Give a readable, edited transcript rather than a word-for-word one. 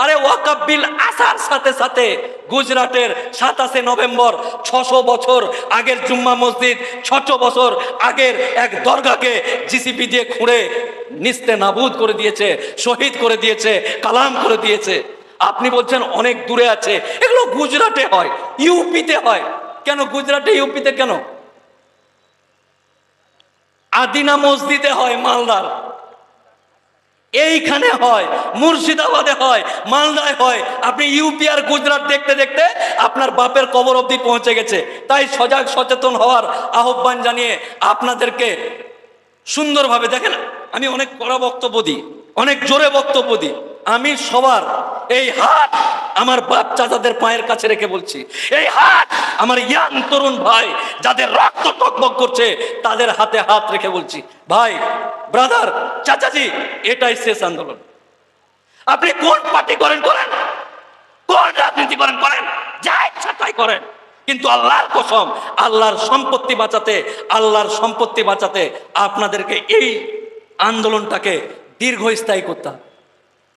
আরে ওয়াকফ বিল আসার সাথে সাথে গুজরাটের 27 নভেম্বর 600 বছর আগের জুম্মা মসজিদ, 600 বছর আগের এক দরগাকে জিসিপি দিয়ে খুঁড়ে নিস্তে নাবুদ করে দিয়েছে, শহীদ করে দিয়েছে, কালাম করে দিয়েছে। আপনি বলছেন অনেক দূরে আছে, এগুলো গুজরাটে হয়, ইউপিতে হয়। কেন গুজরাটে ইউপিতে কেন? আদিনা মসজিদে হয় মালদার, এইখানে হয়, মুর্শিদাবাদে হয়, মালদায় হয়। আপনি ইউপি আর গুজরাট দেখতে দেখতে আপনার বাপের কবর অবধি পৌঁছে গেছে। তাই সজাগ সচেতন হওয়ার আহ্বান জানিয়ে আপনাদেরকে সুন্দরভাবে দেখেন, আমি অনেক কড়া বক্তব্য দিই, অনেক জোরে বক্তব্য দিই। আমি সবার এই হাত আমার বাপ চাচাদের পায়ের কাছে রেখে বলছি, এই হাত আমার ইয়াং তরুণ ভাই যাদের রক্ত টকবক করছে তাদের হাতে হাত রেখে বলছি, ভাই, ব্রাদার, চাচাজি, এটাই শেষ আন্দোলন। আপনি কোন পার্টি করেন করেন, কোন রাজনীতি করেন করেন, যা ইচ্ছা তাই করেন, কিন্তু আল্লাহর কসম, আল্লাহর সম্পত্তি বাঁচাতে আপনাদেরকে এই আন্দোলনটাকে দীর্ঘস্থায়ী করতে হবে।